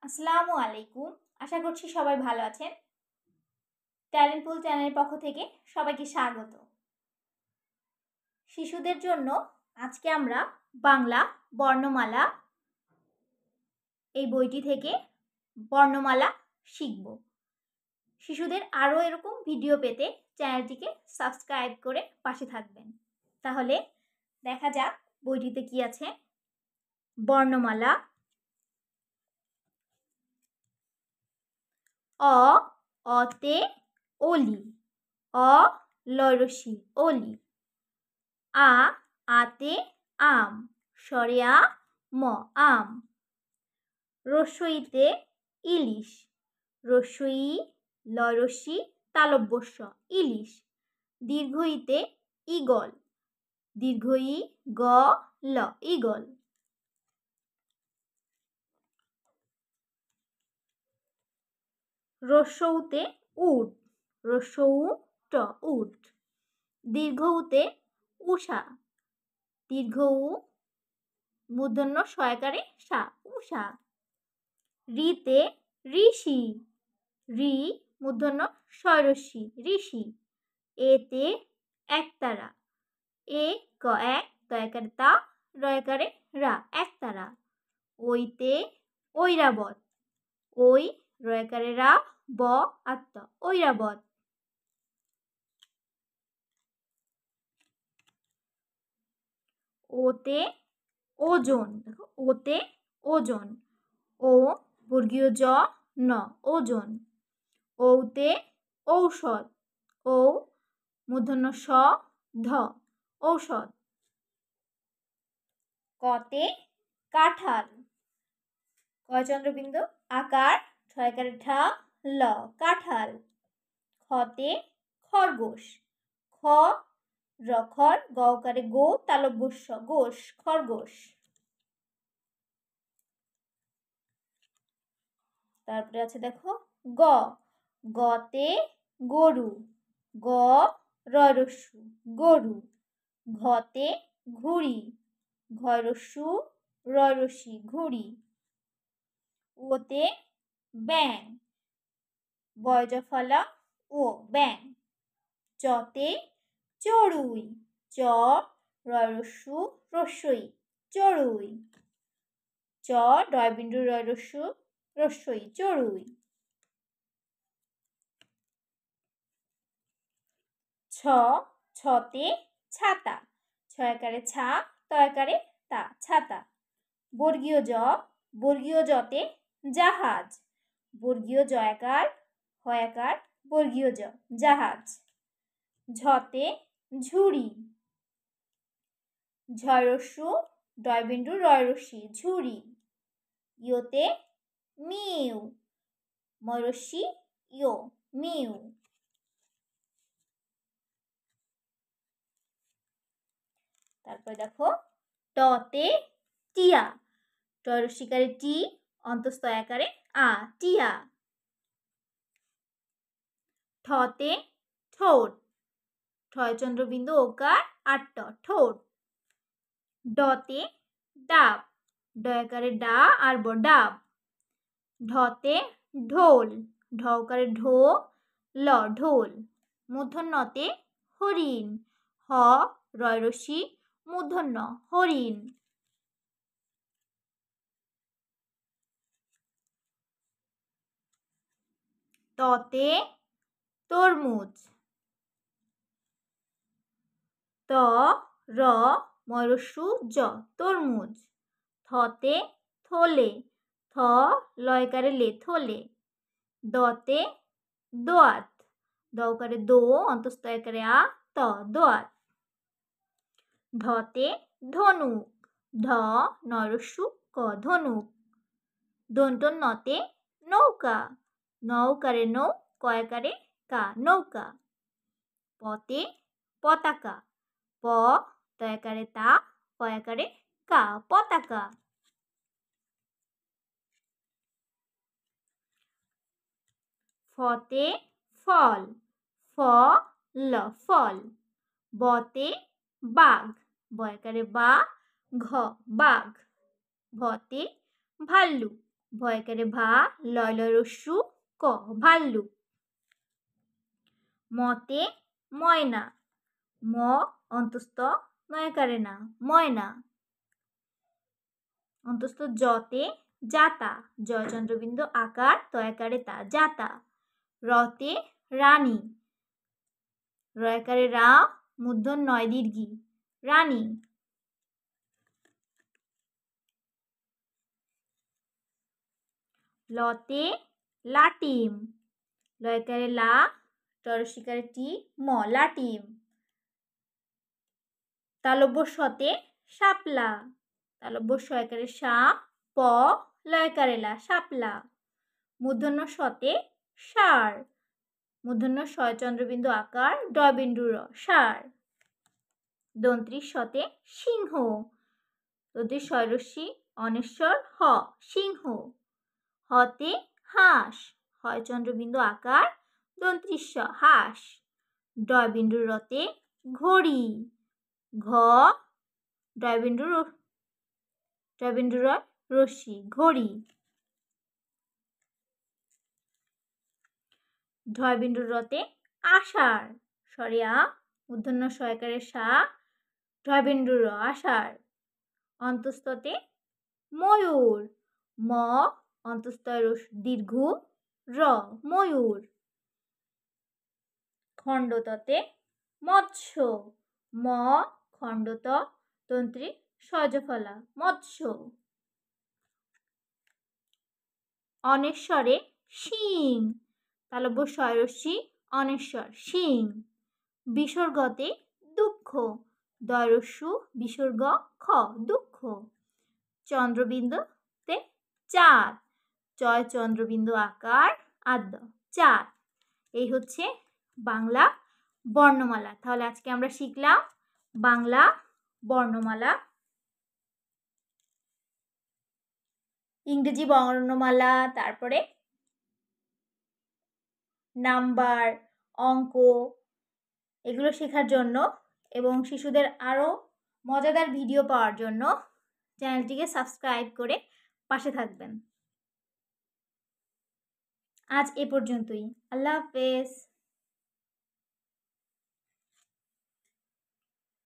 আসসালামু আলাইকুম। আশা করছি সবাই ভালো আছেন। ট্যালেন্ট পুল চ্যানেলের পক্ষ থেকে সবাইকে স্বাগত। শিশুদের জন্য আজকে আমরা বাংলা বর্ণমালা এই বইটি থেকে বর্ণমালা শিখব। শিশুদের আরও এরকম ভিডিও পেতে চ্যানেলটিকে সাবস্ক্রাইব করে পাশে থাকবেন। তাহলে দেখা যাক বইটিতে কি আছে। বর্ণমালা। অ অতে অলি, অ লরসি অলি। আ আতে আম, স্বরে আ ম আম। রস্বইতে ইলিশ, রস্বই লরসি তালব্যস্য ইলিশ। দীর্ঘইতে ইগল, দীর্ঘই গ ল ইগল। রস্যউতে উট, রস্যউ ট উট। দীর্ঘউতে উষা, দীর্ঘ উ মূর্ধন্য সয়াকারে সা উষা। রিতে ঋষি, রি মূর্ধন্য স্বরস্বী ঋষি। এতে একতারা, এ ক এক দয়াকারে তা রয়াকারে রা একতারা। ওইতে ঐরাবত, ওই রয়াকারে রা ব আত্ম ঐরাবত। ওতে ওজন, দেখো ওতে ওজন, ও বর্গীয় জ ন ওজন। ঔতে ঔষধ, ঔ মূর্ধন্য স ধ ঔষধ। কতে কাঁঠাল, কয় চন্দ্রবিন্দু আকার ছয়কারে ঠা ল কাঁঠাল। খতে খরগোশ, খ রখর গকারে গো তালব্যস্য গোশ খরগোশ। তারপরে আছে দেখো গ, গতে গরু, গ রস্যু গরু। ঘতে ঘুড়ি, ঘরস্যু রসি ঘুড়ি। ওতে ব্যাং, বয়জফলা ও ব্যাং। চতে চড়ুই, চ রস্যু রস্যই চড়ুই। চ ডয়বিন্দু রস্যু রস্যই চড়ুই। ছ ছতে ছাতা, ছয়াকারে ছা তয়াকারে তা ছাতা। বর্গীয় জ, বর্গীয় জতে জাহাজ, বর্গীয় জয়াকার হয়াকার বর্গীয় জ জাহাজ। ঝতে ঝুড়ি, ঝরস্যু ডয়বিন্দু রয়রস্যি ঝুড়ি। ইয়োতে মিউ, মরস্যি ইয়ো মিউ। তারপরে দেখো টতে টিয়া, টরস্যিকারে টি অন্তস্থ আকারে আ টিয়া। ঠতে ঠোঁট, ঠয় চন্দ্রবিন্দু ওকার আট্ট ঠোঁট। ডতে ডাব, ডয়াকারে ডা আর ব ডাব। ঢতে ঢোল, ঢকারে ঢো ল ঢোল। মূর্ধন্যতে হরিণ, হ রয়রসি মূর্ধন্য হরিণ। ততে তরমুজ, ত র মরস্যু জ তরমুজ। থতে থলে, থ লয়কারে লে থলে। দতে দোয়াত, দকারে দো অন্তস্থ আকারে আ ত দোয়াত। ধতে ধনুক, ধ নরস্যু ক ধনুক। দন্তন নতে নৌকা, নৌকারে নৌ কয়াকারে কা নৌকা। পতে পতাকা, প তয়াকারে তা কয়াকারে কা পতাকা। ফতে ফল, ফ ল ফল। বতে বাঘ, বয়াকারে বা ঘ বাঘ। ভতে ভাল্লুক, ভয়কারে ভা, লয় লয় রস্যু ক, ভাল্লুক। মতে ময়না, ম অন্তস্থ নয়কারে না, ময়না। অন্তস্থ জতে জাতা, জয় চন্দ্রবিন্দু আকার তয়াকারে তা, জাতা। রতে রানী, রয়াকারে রা, মূর্ধন্য নয় দীর্ঘী, রানী। লতে লাটিম, লয়কারে লা, টরসিকারে টি, ম, লাটিম। তালব্য শতে শাপলা, তালব্য শয়কারে সা, প, লয়কারে লা, শাপলা। মূর্ধন্য শতে ষাঁড়, মূর্ধন্য শয় চন্দ্রবিন্দু আকার ডবিন্দু র, ষাঁড়। দন্ত্রী শতে সিংহ, দন্ত্রী শয় রস্যি অনেশ্বর হ, সিংহ। হতে হাঁস, হয় চন্দ্রবিন্দু আকার দন্ত্রিস্ব, হাঁস। ডয়বিন্দু রতে ঘড়ি, ঘ, ডয়বিন্দু র রশ্মি, ঘড়ি। ঢয়বিন্দু রতে আষাঢ়, সরিয়া মূর্ধন্য শয়কারে সা, ঢয়বিন্দু র, আষাঢ়। অন্তস্থতে ময়ূর, ম অন্তস্থ দীর্ঘ র, ময়ূর। খণ্ডততে মৎস্য, ম খণ্ডত তন্ত্রী সজফলা, মৎস্য। অনেশ্বরে শিং, তালব্য শয় রস্যি অনেশ্বর, শিং। বিসর্গতে দুঃখ, দয়রস্যু বিসর্গ খ, দুঃখ। চন্দ্রবিন্দুতে চাঁদ, জয় চন্দ্রবিন্দু আকার আদ্য, চাঁদ। এই হচ্ছে বাংলা বর্ণমালা। তাহলে আজকে আমরা শিখলাম বাংলা বর্ণমালা, ইংরেজি বর্ণমালা, তারপরে নাম্বার, অঙ্ক, এগুলো শেখার জন্য এবং শিশুদের আরও মজাদার ভিডিও পাওয়ার জন্য চ্যানেলটিকে সাবস্ক্রাইব করে পাশে থাকবেন। আজ এ পর্যন্তই। আল্লাহ হাফেজ।